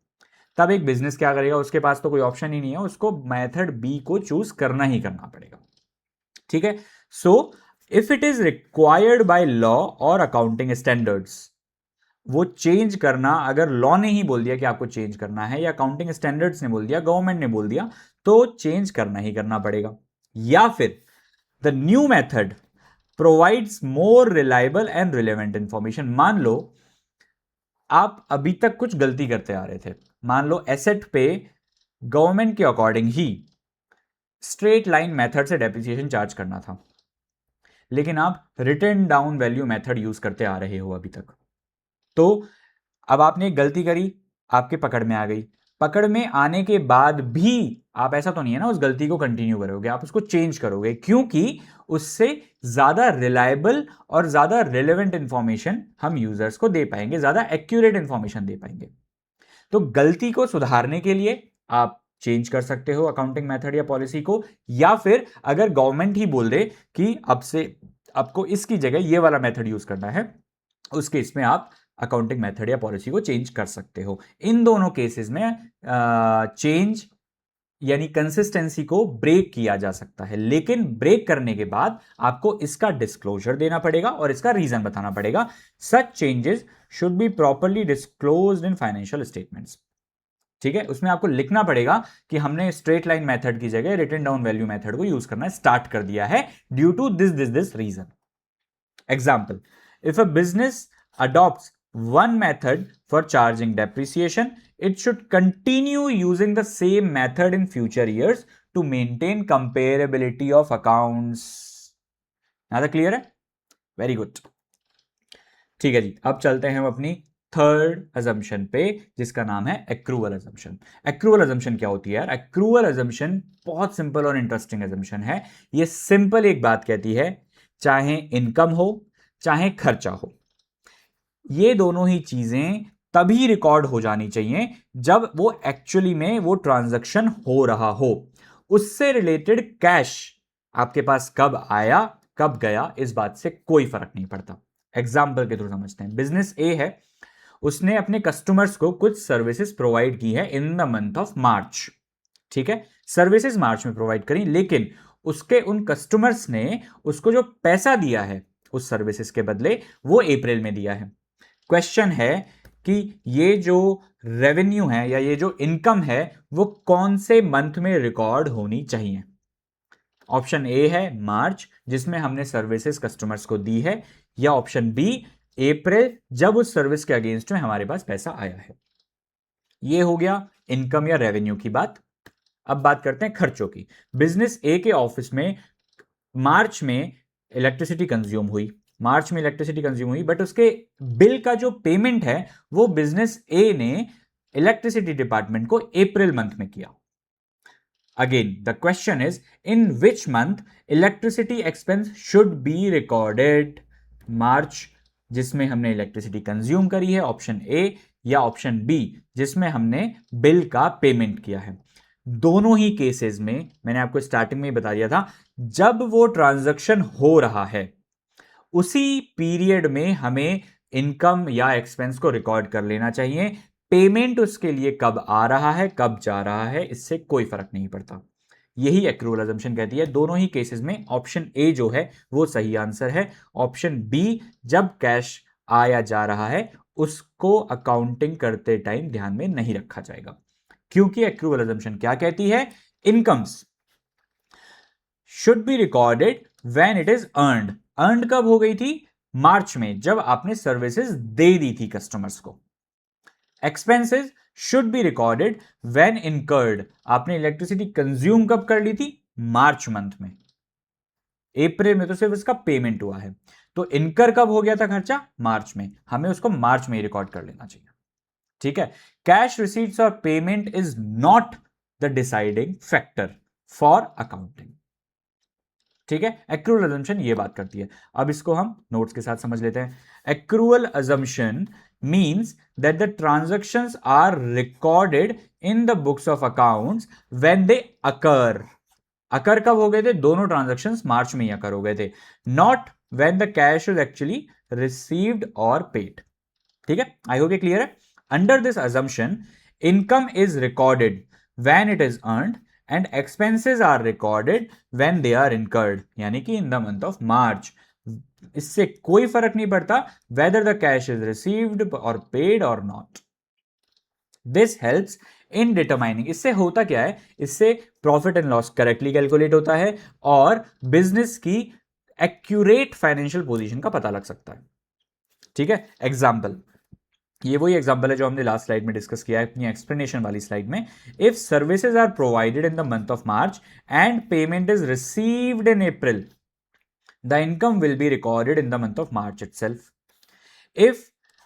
तब एक बिजनेस क्या करेगा? उसके पास तो कोई ऑप्शन ही नहीं है, उसको मेथड बी को चूज करना ही करना पड़ेगा। ठीक है? So if it is required by law और अकाउंटिंग स्टैंडर्ड्स, वो चेंज करना अगर लॉ ने ही बोल दिया कि आपको चेंज करना है, या अकाउंटिंग स्टैंडर्ड्स ने बोल दिया, गवर्नमेंट ने बोल दिया, तो चेंज करना ही करना पड़ेगा। या फिर the new method provides more reliable and relevant information. मान लो आप अभी तक कुछ गलती करते आ रहे थे, मान लो एसेट पे गवर्नमेंट के अकॉर्डिंग ही स्ट्रेट लाइन मेथड से डेप्रिसिएशन चार्ज करना था, लेकिन आप written down value method use करते आ रहे हो अभी तक, तो अब आपने एक गलती करी, आपके पकड़ में आ गई। पकड़ में आने के बाद भी आप, ऐसा तो नहीं है ना उस गलती को कंटिन्यू करोगे, आप उसको चेंज करोगे, क्योंकि उससे ज्यादा रिलायबल और ज्यादा रिलेवेंट इंफॉर्मेशन हम यूजर्स को दे पाएंगे, ज्यादा एक्यूरेट इंफॉर्मेशन दे पाएंगे। तो गलती को सुधारने के लिए आप चेंज कर सकते हो अकाउंटिंग मेथड या पॉलिसी को, या फिर अगर गवर्नमेंट ही बोल दे कि अब से आपको इसकी जगह ये वाला मेथड यूज करना है, उस केस में आप अकाउंटिंग मेथड या पॉलिसी को चेंज कर सकते हो। इन दोनों केसेस में चेंज यानी कंसिस्टेंसी को ब्रेक किया जा सकता है, लेकिन ब्रेक करने के बाद आपको इसका डिस्क्लोजर देना पड़ेगा और इसका रीजन बताना पड़ेगा। Such changes should be properly disclosed in financial statements. ठीक है? उसमें आपको लिखना पड़ेगा कि हमने स्ट्रेट लाइन मेथड की जगह रिटन डाउन वैल्यू मेथड को यूज करना स्टार्ट कर दिया है due to this reason. Example, if a business adopts one method for charging depreciation, it should continue using the same method in future years to maintain comparability of accounts. Now that clear है? Very good. ठीक है जी, अब चलते हैं हम अपनी थर्ड अजम्पशन पे, जिसका नाम है एक्रूअल अजम्पशन। एक्रूअल अजम्पशन क्या होती है यार? एक्रूअल अजम्पशन बहुत सिंपल और इंटरेस्टिंग अजम्पशन है। ये सिंपल एक बात कहती है, चाहे इनकम हो चाहे खर्चा हो, ये दोनों ही चीजें तभी रिकॉर्ड हो जानी चाहिए जब वो एक्चुअली में वो ट्रांजैक्शन हो रहा हो। उससे रिलेटेड कैश आपके पास कब आया कब गया, इस बात से कोई फर्क नहीं पड़ता। एग्जाम्पल के थ्रू समझते हैं। बिजनेस ए है, उसने अपने कस्टमर्स को कुछ सर्विसेज प्रोवाइड की है इन द मंथ ऑफ मार्च, ठीक है, सर्विसेज मार्च में प्रोवाइड करी, लेकिन उसके उन कस्टमर्स ने उसको जो पैसा दिया है उस सर्विसेज के बदले वो अप्रैल में दिया है। क्वेश्चन है कि ये जो रेवेन्यू है या ये जो इनकम है वो कौन से मंथ में रिकॉर्ड होनी चाहिए। ऑप्शन ए है मार्च जिसमें हमने सर्विसेज कस्टमर्स को दी है, या ऑप्शन बी अप्रैल जब उस सर्विस के अगेंस्ट में हमारे पास पैसा आया है। ये हो गया इनकम या रेवेन्यू की बात। अब बात करते हैं खर्चों की। बिजनेस ए के ऑफिस में मार्च में इलेक्ट्रिसिटी कंज्यूम हुई, बट उसके बिल का जो पेमेंट है वो बिजनेस ए ने इलेक्ट्रिसिटी डिपार्टमेंट को अप्रैल मंथ में किया। Again the question is in which month electricity expense should be recorded. March जिसमें हमने इलेक्ट्रिसिटी कंज्यूम करी है, ऑप्शन ए, या ऑप्शन बी जिसमें हमने बिल का पेमेंट किया है। दोनों ही केसेस में मैंने आपको स्टार्टिंग में बता दिया था, जब वो ट्रांजैक्शन हो रहा है उसी पीरियड में हमें इनकम या एक्सपेंस को रिकॉर्ड कर लेना चाहिए। पेमेंट उसके लिए कब आ रहा है कब जा रहा है इससे कोई फर्क नहीं पड़ता। यही एक्रूअल अजम्पशन कहती है। दोनों ही केसेस में ऑप्शन ए जो है वो सही आंसर है। ऑप्शन बी जब कैश आया जा रहा है उसको अकाउंटिंग करते टाइम ध्यान में नहीं रखा जाएगा, क्योंकि एक्रूअल अजम्पशन क्या कहती है, incomes should be recorded when it is earned. Earned कब हो गई थी, मार्च में जब आपने सर्विसेज दे दी थी कस्टमर्स को। Expenses should be recorded when incurred, आपने इलेक्ट्रिसिटी कंज्यूम कब कर ली थी, मार्च मंथ में। अप्रैल में तो सिर्फ इसका पेमेंट हुआ है, तो इनकर कब हो गया था खर्चा, मार्च में, हमें उसको मार्च में ही रिकॉर्ड कर लेना चाहिए। ठीक है, कैश रिसीट्स और payment is not the deciding factor for accounting. ठीक है, एक्रूअल अजम्पशन ये बात करती है। अब इसको हम नोट्स के साथ समझ लेते हैं। Accrual assumption means that the transactions are recorded in the books of accounts when they occur. Occur कब हो गए थे, दोनों ट्रांजैक्शंस मार्च में ही अकर हो गए थे, not when the cash is actually received और पेड। ठीक है, आई होप ये क्लियर है। Under this assumption income is recorded when it is earned and expenses are recorded when they are incurred, यानी कि in the month of March। इससे कोई फर्क नहीं पड़ता whether the cash is received or paid or not। This helps in determining, इससे होता क्या है, इससे profit and loss correctly calculate होता है और बिजनेस की एक्यूरेट फाइनेंशियल पोजीशन का पता लग सकता है। ठीक है, एग्जाम्पल, ये वही एग्जांपल है जो हमने लास्ट स्लाइड में डिस्कस किया है अपनी एक्सप्लेनेशन वाली स्लाइड में। If services are provided in the month of March and payment is received in April, the income will be recorded in the month of March itself. If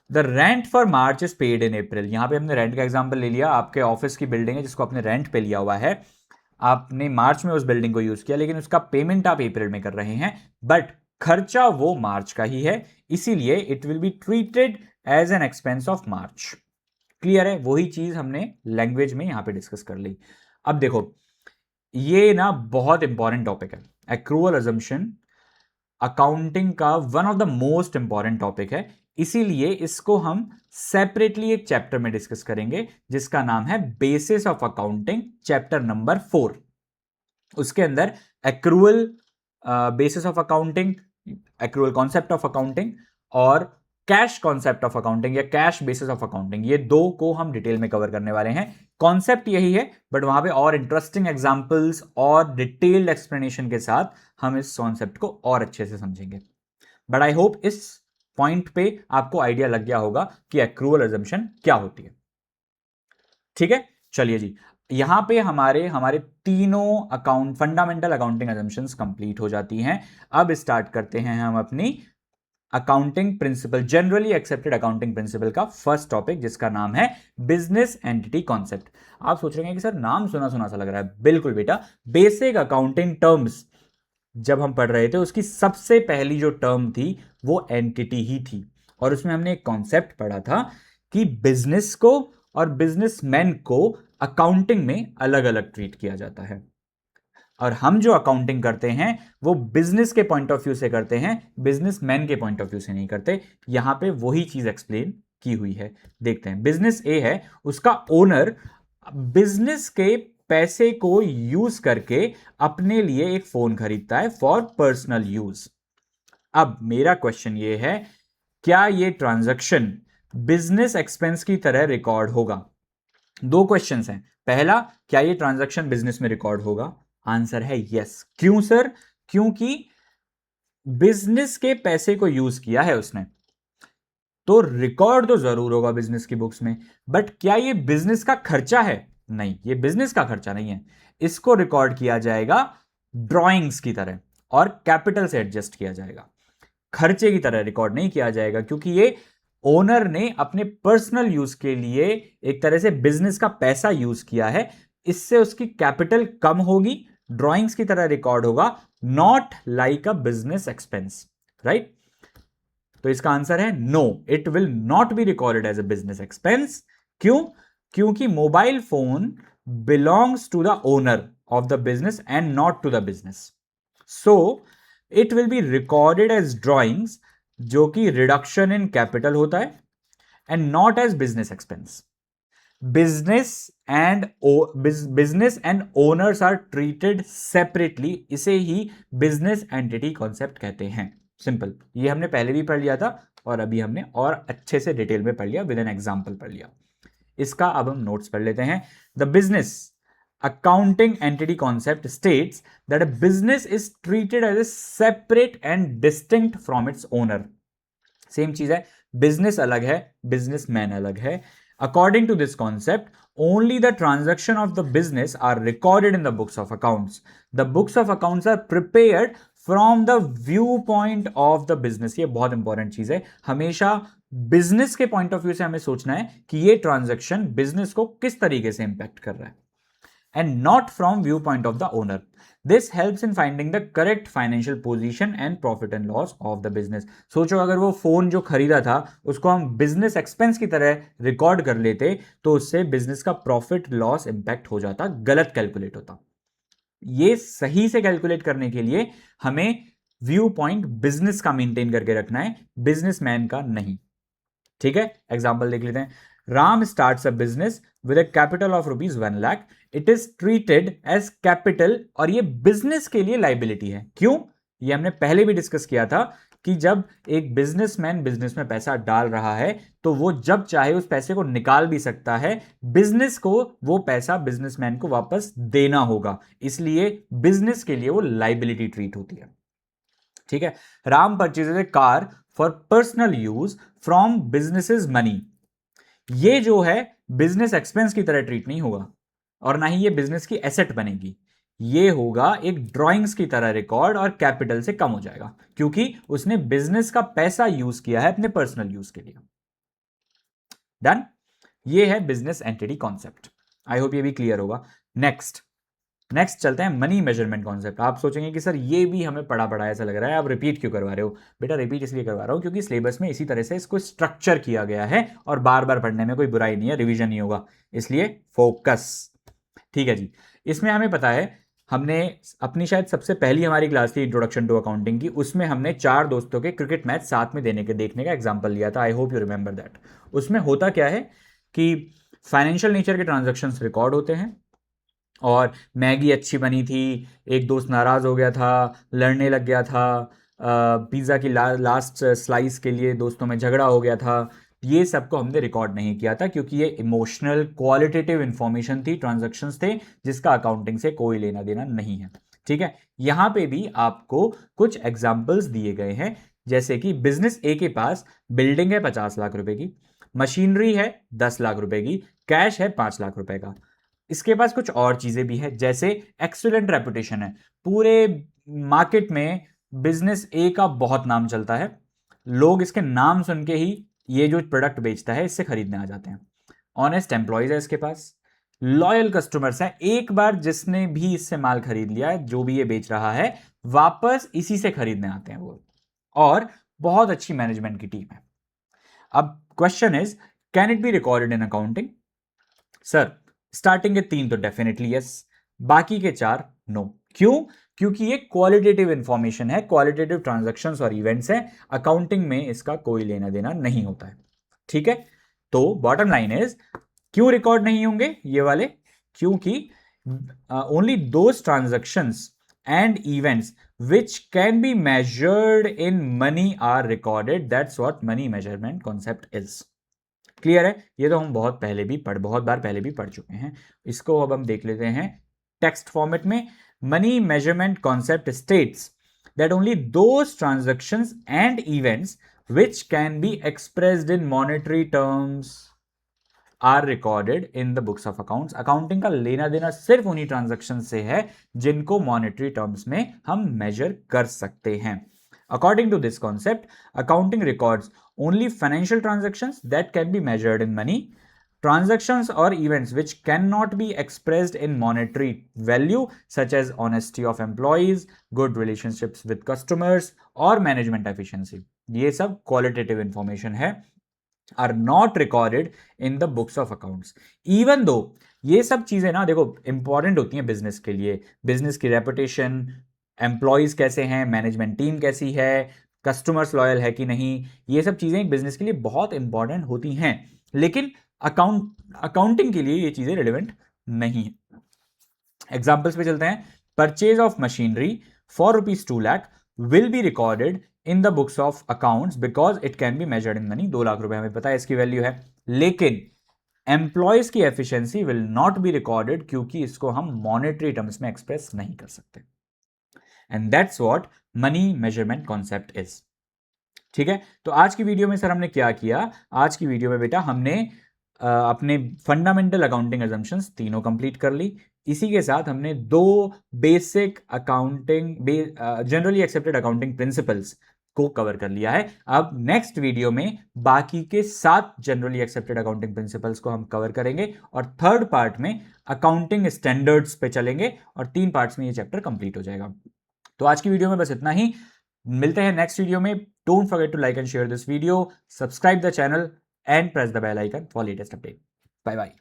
the rent for March is paid in April, यहां पे हमने रेंट का एग्जांपल ले लिया, आपके ऑफिस की बिल्डिंग है जिसको आपने रेंट पे लिया हुआ है, आपने मार्च में उस बिल्डिंग को यूज किया लेकिन उसका पेमेंट आप अप्रैल में कर रहे हैं, बट खर्चा वो मार्च का ही है, इसीलिए it will be treated as an expense of March. Clear है, वही चीज हमने लैंग्वेज में यहां पे डिस्कस कर ली। अब देखो, ये ना बहुत इंपॉर्टेंट टॉपिक है, एक्रूअल अजम्पशन अकाउंटिंग का one of the most important topic है, इसीलिए इसको हम सेपरेटली एक चैप्टर में डिस्कस करेंगे जिसका नाम है basis of accounting, chapter number 4। उसके अंदर accrual basis of accounting, accrual concept of accounting और कैश कॉन्सेप्ट ऑफ अकाउंटिंग या कैश बेसिस ऑफ अकाउंटिंग, ये दो को हम डिटेल में कवर करने वाले हैं। कॉन्सेप्ट यही है, बट वहां पे और इंटरेस्टिंग एग्जांपल्स और डिटेल्ड एक्सप्लेनेशन के साथ हम इस कॉन्सेप्ट को और अच्छे से समझेंगे। बट आई होप इस पॉइंट पे आपको आइडिया लग गया होगा कि एक्रूअल अजम्पशन क्या होती है। ठीक है, चलिए जी, यहां पे हमारे तीनों account fundamental accounting assumptions complete हो जाती हैं। अब स्टार्ट करते हैं हम अपनी accounting principle, generally accepted accounting principle का फर्स्ट टॉपिक जिसका नाम है बिजनेस एंटिटी कॉन्सेप्ट। आप सोच रहे हैं कि सर नाम सुना सुना सा लग रहा है, बिल्कुल बेटा, बेसिक अकाउंटिंग टर्म्स जब हम पढ़ रहे थे उसकी सबसे पहली जो टर्म थी वो एंटिटी ही थी, और उसमें हमने एक कॉन्सेप्ट पढ़ा था कि बिजनेस को और बिजनेसमैन को अकाउंटिंग में अलग अलग ट्रीट किया जाता है, और हम जो अकाउंटिंग करते हैं वो बिजनेस के पॉइंट ऑफ व्यू से करते हैं, बिजनेसमैन के पॉइंट ऑफ व्यू से नहीं करते। यहां पे वही चीज एक्सप्लेन की हुई है। देखते हैं, बिजनेस ए है, उसका ओनर बिजनेस के पैसे को यूज करके अपने लिए एक फोन खरीदता है फॉर पर्सनल यूज। अब मेरा क्वेश्चन ये है, क्या ये ट्रांजैक्शन बिजनेस एक्सपेंस की तरह रिकॉर्ड होगा? दो क्वेश्चंस हैं। पहला, क्या ये ट्रांजैक्शन बिजनेस में रिकॉर्ड होगा? आंसर है यस। क्यों सर? क्योंकि बिजनेस के पैसे को यूज किया है उसने, तो रिकॉर्ड तो जरूर होगा बिजनेस की बुक्स में, बट क्या ये बिजनेस का खर्चा है? नहीं, ये बिजनेस का खर्चा नहीं है। इसको रिकॉर्ड किया जाएगा ड्रॉइंग्स की तरह और कैपिटल से एडजस्ट किया जाएगा, खर्चे की तरह रिकॉर्ड नहीं किया जाएगा, क्योंकि ये ओनर ने अपने पर्सनल यूज के लिए एक तरह से बिजनेस का पैसा यूज किया है, इससे उसकी कैपिटल कम होगी, ड्रॉइंग्स की तरह रिकॉर्ड होगा, not like a business expense. Right? तो इसका आंसर है no, it will not be recorded as a business expense. क्यों? क्योंकि mobile phone belongs to the owner of the business and not to the business, so it will be recorded as drawings, जो कि रिडक्शन इन कैपिटल होता है, and not as business expense. Business and owners are treated separately, इसे ही बिजनेस एंटिटी कॉन्सेप्ट कहते हैं। सिंपल, ये हमने पहले भी पढ़ लिया था और अभी हमने और अच्छे से डिटेल में पढ़ लिया, विद एन एग्जांपल पढ़ लिया। इसका अब हम नोट्स पढ़ लेते हैं। The business accounting entity concept states that a business is treated as a separate and distinct from its owner. Same चीज है, बिजनेस अलग है, बिजनेसमैन अलग है। According to this concept, only the transaction of the business are recorded in the books of accounts. The books of accounts are prepared from the viewpoint of the business. ये बहुत इंपॉर्टेंट चीज है, हमेशा बिजनेस के पॉइंट ऑफ व्यू से हमें सोचना है कि ये ट्रांजैक्शन बिजनेस को किस तरीके से इंपैक्ट कर रहा है, and not from viewpoint of the owner. This helps in finding the correct financial position and profit and loss of the business. सोचो अगर वो फोन जो खरीदा था उसको हम बिजनेस एक्सपेंस की तरह रिकॉर्ड कर लेते तो उससे बिजनेस का प्रॉफिट लॉस इंपैक्ट हो जाता, गलत कैलकुलेट होता। ये सही से कैलकुलेट करने के लिए हमें व्यू पॉइंट बिजनेस का मेंटेन करके रखना है, बिजनेसमैन का नहीं। ठीक है, एग्जांपल देख लेते हैं। Ram starts a business with a capital of ₹1 lakh. It is treated as capital, और ये बिजनेस के लिए लाइबिलिटी है। क्यों? ये हमने पहले भी डिस्कस किया था कि जब एक बिजनेसमैन बिजनेस में पैसा डाल रहा है तो वो जब चाहे उस पैसे को निकाल भी सकता है, बिजनेस को वो पैसा बिजनेसमैन को वापस देना होगा, इसलिए बिजनेस के लिए वो लाइबिलिटी ट्रीट होती है। ठीक है, Ram purchases A car for personal use from businesses money. ये जो है बिजनेस एक्सपेंस की तरह ट्रीट नहीं होगा और ना ही ये बिजनेस की एसेट बनेगी, ये होगा एक ड्राइंग्स की तरह रिकॉर्ड और कैपिटल से कम हो जाएगा, क्योंकि उसने बिजनेस का पैसा यूज किया है अपने पर्सनल यूज के लिए। डन? ये है business entity concept. I hope ये भी क्लियर होगा। नेक्स्ट चलते हैं मनी मेजरमेंट कॉन्सेप्ट। आप सोचेंगे कि सर ये भी हमें पढ़ा ऐसा लग रहा है, आप रिपीट क्यों करवा रहे हो? बेटा रिपीट इसलिए करवा रहा हूं क्योंकि सिलेबस में इसी तरह से इसको स्ट्रक्चर किया गया है और बार बार पढ़ने में कोई बुराई नहीं है, रिवीजन नहीं होगा, इसलिए फोकस। ठीक है जी, इसमें हमें पता है, हमने अपनी शायद सबसे पहली हमारी क्लास थी इंट्रोडक्शन टू अकाउंटिंग की, उसमें हमने 4 दोस्तों के क्रिकेट मैच साथ में देखने का एग्जाम्पल लिया था। I hope you remember that. उसमें होता क्या है कि फाइनेंशियल नेचर के ट्रांजेक्शन्स रिकॉर्ड होते हैं, और मैगी अच्छी बनी थी, एक दोस्त नाराज हो गया था, लड़ने लग गया था, पिज़्ज़ा की लास्ट स्लाइस के लिए दोस्तों में झगड़ा हो गया था। ये सबको हमने रिकॉर्ड नहीं किया था क्योंकि ये इमोशनल क्वालिटेटिव इंफॉर्मेशन थी, ट्रांजैक्शंस थे, जिसका अकाउंटिंग से कोई लेना देना नहीं है। ठीक है, यहां पे भी आपको कुछ एग्जाम्पल्स दिए गए हैं, जैसे कि बिजनेस ए के पास बिल्डिंग है 50 लाख रुपए की, मशीनरी है 10 लाख रुपए की, कैश है 5 लाख रुपए का। इसके पास कुछ और चीजें भी है, जैसे एक्सीलेंट रेपुटेशन है, पूरे मार्केट में बिजनेस ए का बहुत नाम चलता है, लोग इसके नाम सुन के ही ये जो प्रोडक्ट बेचता है इससे खरीदने आ जाते हैं। ऑनेस्ट एम्प्लॉयज है इसके पास, लॉयल कस्टमर्स है, एक बार जिसने भी इससे माल खरीद लिया है, जो भी ये बेच रहा है, वापस इसी से खरीदने आते हैं वो, और बहुत अच्छी मैनेजमेंट की टीम है। अब question is, can it be recorded in accounting? Sir starting के 3 तो डेफिनेटली यस, बाकी के 4 नो। क्यों? क्योंकि ये क्वालिटेटिव इंफॉर्मेशन है, क्वालिटेटिव ट्रांजैक्शंस और इवेंट्स हैं, अकाउंटिंग में इसका कोई लेना देना नहीं होता है। ठीक है, तो बॉटम लाइन इज, क्यों रिकॉर्ड नहीं होंगे ये वाले? क्योंकि only those transactions and events which can be measured in money are recorded. That's what money measurement concept is. Clear है? ये तो हम बहुत बार पहले भी पढ़ चुके हैं. इसको अब हम देख लेते हैं टेक्स्ट फॉर्मेट में. Money measurement concept states that only those transactions and events which can be expressed in monetary terms are recorded in the books of accounts. Accounting का लेना देना सिर्फ उन्हीं ट्रांजैक्शन से है जिनको मॉनेटरी टर्म्स में हम मेजर कर सकते हैं. According to this concept, accounting records only financial transactions that can be measured in money. Transactions or events which cannot be expressed in monetary value, such as honesty of employees, good relationships with customers, or management efficiency. ये सब qualitative information है, are not recorded in the books of accounts. Even though ये सब चीजें ना देखो इंपॉर्टेंट होती हैं बिजनेस के लिए. बिजनेस की रेपुटेशन, एम्प्लॉयज कैसे हैं, मैनेजमेंट टीम कैसी है, कस्टमर्स लॉयल है कि नहीं, ये सब चीजें एक बिजनेस के लिए बहुत इंपॉर्टेंट होती हैं. लेकिन अकाउंटिंग के लिए ये चीजें रिलेवेंट नहीं है. एग्जाम्पल्स पे चलते हैं. Purchase of machinery for ₹2 lakh will be recorded in the books of accounts because it can be measured in money. 2 lakh रुपए हमें पता है इसकी वैल्यू है. लेकिन एम्प्लॉयज की efficiency will not be recorded क्योंकि इसको हम मॉनेटरी टर्म्स में एक्सप्रेस नहीं कर सकते. And that's what money measurement concept is. ठीक है, तो आज की वीडियो में सर हमने क्या किया? आज की वीडियो में बेटा हमने अपने फंडामेंटल अकाउंटिंग अजम्पशंस तीनों कंप्लीट कर ली. इसी के साथ हमने 2 basic accounting generally accepted accounting principles को कवर कर लिया है. अब नेक्स्ट वीडियो में बाकी के 7 जनरली एक्सेप्टेड अकाउंटिंग प्रिंसिपल्स को हम कवर करेंगे और थर्ड पार्ट में अकाउंटिंग स्टैंडर्ड्स पे चलेंगे और 3 पार्ट्स में ये चैप्टर कंप्लीट हो जाएगा. तो आज की वीडियो में बस इतना ही. मिलते हैं नेक्स्ट वीडियो में. Don't forget to like and share this video, subscribe the channel and press the bell icon for latest update. Bye bye.